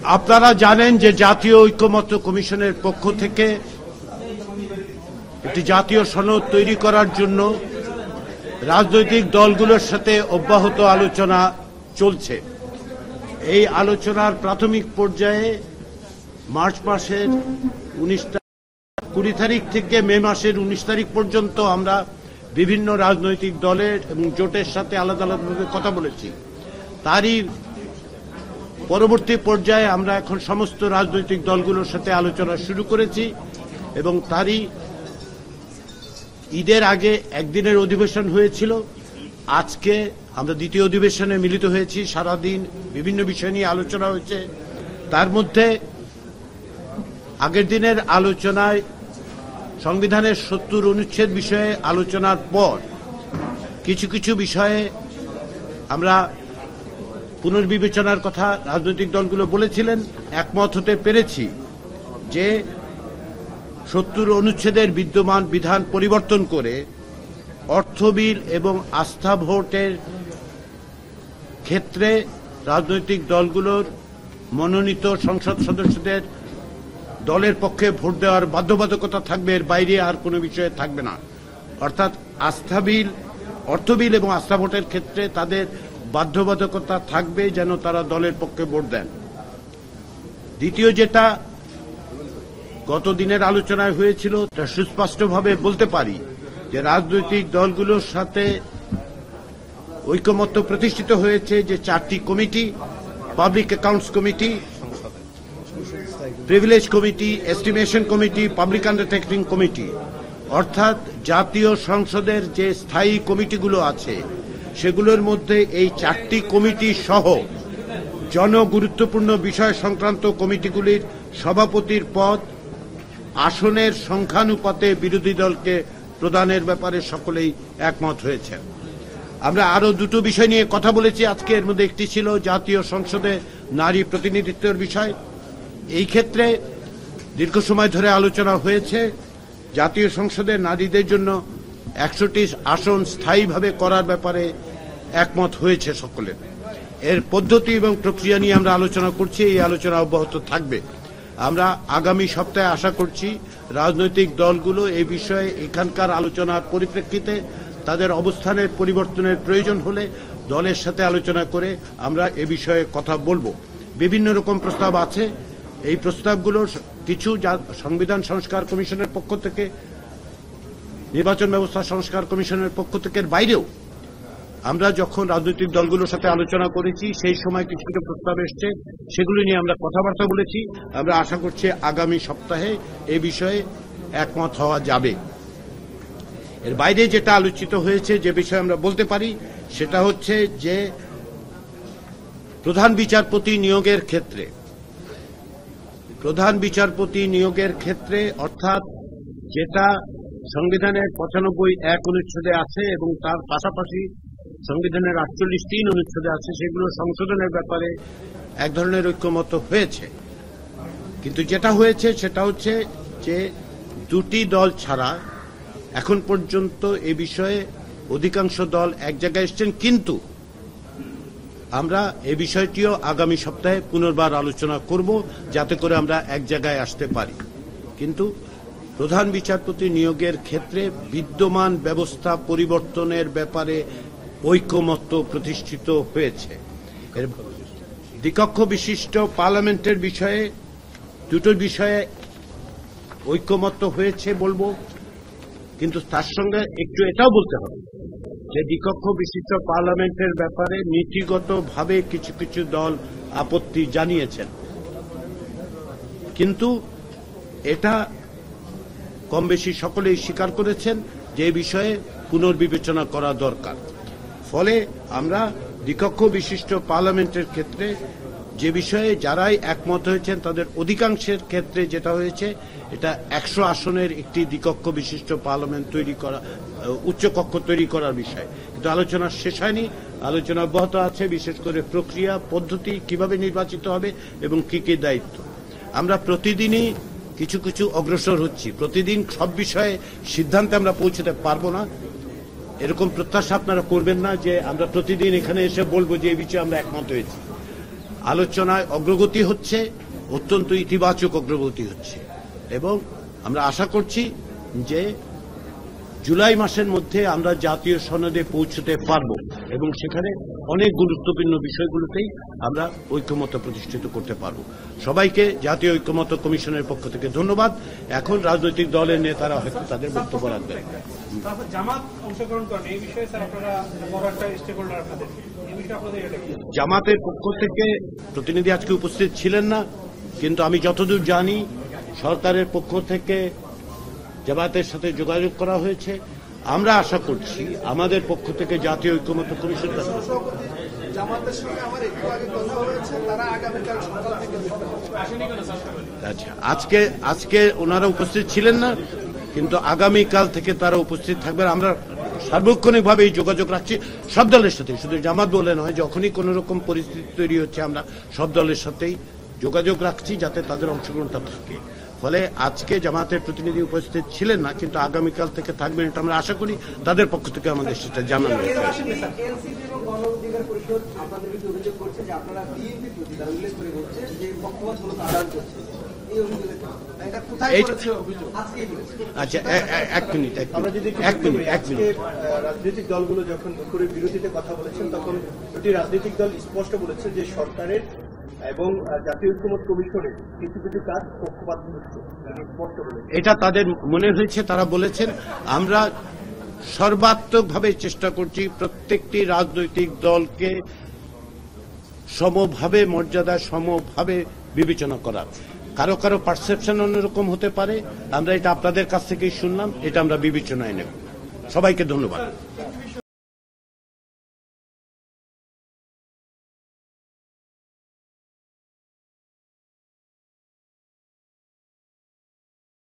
আপনারা জানেন যে জাতীয় ঐক্যমত্য কমিশনের পক্ষ থেকে একটি জাতীয় সনদ তৈরি করার জন্য রাজনৈতিক দলগুলোর সাথে অব্যাহত আলোচনা চলছে। এই আলোচনার প্রাথমিক পর্যায়ে মার্চ মাসের 20 তারিখ থেকে মে মাসের 19 তারিখ পর্যন্ত আমরা বিভিন্ন রাজনৈতিক দলের এবং জোটের সাথে আলাদা আলাদাভাবে কথা বলেছি। তারই পরবর্তী পর্যায়ে আমরা এখন সমস্ত রাজনৈতিক দলগুলোর সাথে আলোচনা শুরু করেছি এবং তারই ঈদের আগে একদিনের অধিবেশন হয়েছিল। আজকে আমরা দ্বিতীয় অধিবেশনে মিলিত হয়েছি। সারাদিন বিভিন্ন বিষয় নিয়ে আলোচনা হয়েছে। তার মধ্যে আগের দিনের আলোচনায় সংবিধানের 70 অনুচ্ছেদ বিষয়ে আলোচনার পর কিছু কিছু বিষয়ে আমরা পুনর্বিবেচনার কথা রাজনৈতিক দলগুলো বলেছিলেন। একমত হতে পেরেছি যে 70 অনুচ্ছেদের বিদ্যমান বিধান পরিবর্তন করে অর্থ বিল এবং আস্থা ভোটের ক্ষেত্রে রাজনৈতিক দলগুলোর মনোনীত সংসদ সদস্যদের দলের পক্ষে ভোট দেওয়ার বাধ্যবাধকতা থাকবে, এর বাইরে আর কোনো বিষয়ে থাকবে না। অর্থাৎ অর্থ বিল এবং আস্থা ভোটের ক্ষেত্রে তাদের বাধ্যবাধকতা থাকবে যেন তারা দলের পক্ষে ভোট দেন। দ্বিতীয় যেটা গত দিনের আলোচনায় হয়েছিল, তা সুস্পষ্টভাবে বলতে পারি যে রাজনৈতিক দলগুলোর সাথে ঐকমত্য প্রতিষ্ঠিত হয়েছে যে 4টি committee, public accounts committee, privilege committee, estimation committee, public undertaking committee, অর্থাৎ জাতীয় সংসদের যে স্থায়ী কমিটিগুলো আছে সেগুলোর মধ্যে এই 4টি কমিটি সহ জনগুরুত্বপূর্ণ বিষয় সংক্রান্ত কমিটিগুলির সভাপতির পদ আসনের সংখ্যানুপাতে বিরোধী দলকে প্রদানের ব্যাপারে সকলেই একমত হয়েছে। আমরা আরো দুটো বিষয় নিয়ে কথা বলেছি আজকে। এর মধ্যে একটি ছিল জাতীয় সংসদে নারী প্রতিনিধিত্বের বিষয়। এই ক্ষেত্রে দীর্ঘ সময় ধরে আলোচনা হয়েছে। জাতীয় সংসদে নারীদের জন্য 100টি আসন স্থায়ীভাবে করার ব্যাপারে একমত হয়েছে সকলের। এর পদ্ধতি এবং প্রক্রিয়া নিয়ে আমরা আলোচনা করছি। এই আলোচনা অব্যাহত থাকবে। আমরা আগামী সপ্তাহে আশা করছি রাজনৈতিক দলগুলো এই বিষয়ে এখানকার আলোচনার পরিপ্রেক্ষিতে তাদের অবস্থানের পরিবর্তনের প্রয়োজন হলে দলের সাথে আলোচনা করে আমরা এ বিষয়ে কথা বলবো। বিভিন্ন রকম প্রস্তাব আছে। এই প্রস্তাবগুলোর কিছু সংবিধান সংস্কার কমিশনের পক্ষ থেকে, নির্বাচন ব্যবস্থা সংস্কার কমিশনের পক্ষ থেকে বাইরেও আমরা যখন রাজনৈতিক দলগুলোর সাথে আলোচনা করেছি সেই সময় কিছু কিছু প্রস্তাব এসছে, সেগুলো নিয়ে আমরা কথাবার্তা বলেছি। আমরা আশা করছি আগামী সপ্তাহে এ বিষয়ে একমত হওয়া যাবে। এর বাইরে যেটা আলোচিত হয়েছে, যে বিষয়ে আমরা বলতে পারি, সেটা হচ্ছে যে প্রধান বিচারপতি নিয়োগের ক্ষেত্রে অর্থাৎ যেটা সংবিধানের 95(1) অনুচ্ছেদে আছে এবং তার পাশাপাশি সংবিধানের 48(3) অনুচ্ছেদে আছে, সেগুলো সংশোধনের ব্যাপারে এক ধরনের ঐক্যমত হয়েছে। কিন্তু যেটা হয়েছে সেটা হচ্ছে যে দুটি দল ছাড়া এখন পর্যন্ত এ বিষয়ে অধিকাংশ দল এক জায়গায় এসছেন। কিন্তু আমরা এ বিষয়টিও আগামী সপ্তাহে পুনর্বার আলোচনা করব যাতে করে আমরা এক জায়গায় আসতে পারি। কিন্তু প্রধান বিচারপতি নিয়োগের ক্ষেত্রে বিদ্যমান ব্যবস্থা পরিবর্তনের ব্যাপারে ঐকমত্য প্রতিষ্ঠিত হয়েছে। এর দ্বিকক্ষ বিশিষ্ট পার্লামেন্টের বিষয়ে দুটো বিষয়ে ঐকমত্য হয়েছে বলবো, কিন্তু তার সঙ্গে একটু এটাও বলতে হবে যে দ্বিকক্ষ বিশিষ্ট পার্লামেন্টের ব্যাপারে নীতিগতভাবে কিছু কিছু দল আপত্তি জানিয়েছেন, কিন্তু এটা কম বেশি সকলেই স্বীকার করেছেন যে এই বিষয়ে পুনর্বিবেচনা করা দরকার। ফলে আমরা দ্বিকক্ষ বিশিষ্ট পার্লামেন্টের ক্ষেত্রে যে বিষয়ে যারাই একমত হয়েছেন তাদের অধিকাংশের ক্ষেত্রে যেটা হয়েছে, এটা 100 আসনের একটি দ্বিকক্ষ বিশিষ্ট পার্লামেন্ট তৈরি করা, উচ্চকক্ষ তৈরি করার বিষয়। কিন্তু আলোচনা শেষ হয়নি, আলোচনা অব্যাহত আছে, বিশেষ করে প্রক্রিয়া পদ্ধতি কিভাবে নির্বাচিত হবে এবং কি কি দায়িত্ব। আমরা প্রতিদিনই কিছু কিছু অগ্রসর হচ্ছি। প্রতিদিন সব বিষয়ে সিদ্ধান্তে আমরা পৌঁছতে পারবো না, এরকম প্রত্যাশা আপনারা করবেন না যে আমরা প্রতিদিন এখানে এসে বলবো যে এই বিষয়ে আমরা একমত হয়েছি। আলোচনায় অগ্রগতি হচ্ছে, অত্যন্ত ইতিবাচক অগ্রগতি হচ্ছে এবং আমরা আশা করছি যে জুলাই মাসের মধ্যে আমরা জাতীয় সনদে পৌঁছতে পারব এবং সেখানে অনেক গুরুত্বপূর্ণ বিষয়গুলোতেই আমরা ঐক্যমত্য প্রতিষ্ঠিত করতে পারব। সবাইকে জাতীয় ঐক্যমত্য কমিশনের পক্ষ থেকে ধন্যবাদ। এখন রাজনৈতিক দলের নেতারা হয়তো তাদের বক্তব্য রাখবেন। জামাত অংশগ্রহণ করেন এই বিষয়ে স্যার আপনারা বড় একটা স্টেক হোল্ডার আপনাদের, এই বিষয়ে আপনাদের এটা কি? জামাতের পক্ষ থেকে প্রতিনিধি আজকে উপস্থিত ছিলেন না, কিন্তু আমি যতদূর জানি সরকারের পক্ষ থেকে জামাতের সাথে যোগাযোগ করা হয়েছে। আমরা আশা করছি আমাদের পক্ষ থেকে জাতীয় ঐক্যমত্য কমিশন জামাতের সঙ্গে আমার একটু আগে কথা হয়েছে, তারা আগামীকাল সকাল থেকে আচ্ছা আজকে ওনারা উপস্থিত ছিলেন না, কিন্তু আগামীকাল থেকে তারা উপস্থিত থাকবেন। আমরা সার্বক্ষণিকভাবে এই যোগাযোগ রাখছি সব দলের সাথে, শুধু জামাত বলে নয়, যখনই কোন রকম পরিস্থিতি তৈরি হচ্ছে আমরা সব দলের সাথেই যোগাযোগ রাখছি যাতে তাদের অংশগ্রহণটা থাকে। ফলে আজকে জামাতের প্রতিনিধি উপস্থিত ছিলেন না, কিন্তু আগামীকাল থেকে থাকবেন এটা আমরা আশা করি। তাদের পক্ষ থেকে আমাদের সেটা জানানো হয়েছে। এনসিপি এবং গণ অধিকার পরিষদ আপনাদের বিরুদ্ধে অভিযোগ করছে যে আপনারা বিএনপি প্রতি তারা উল্লেখ করে বলছে যে পক্ষপাতমূলক আদান করছে। এই অভিযোগে এটা কোথায় করেছে অভিযোগ? আজকেই বলেছে। আচ্ছা এক মিনিট রাজনৈতিক দলগুলো যখন করে বিরোধীতে কথা বলেছেন তখন দুটি রাজনৈতিক দল স্পষ্ট বলেছে যে সরকারের এবং জাতীয় ঐক্যমত্য কমিশনের কিছু কিছু কাজ পক্ষপাত হচ্ছে, স্পষ্ট বলেছে। এটা তাদের মনে হয়েছে, তারা বলেছেন। আমরা সর্বাত্মকভাবে চেষ্টা করছি প্রত্যেকটি রাজনৈতিক দলকে সমভাবে মর্যাদা সমভাবে বিবেচনা করার। কারো কারো পারসেপশন অন্যরকম হতে পারে, আমরা এটা আপনাদের কাছ থেকেই শুনলাম, এটা আমরা বিবেচনায় নেব। সবাইকে ধন্যবাদ।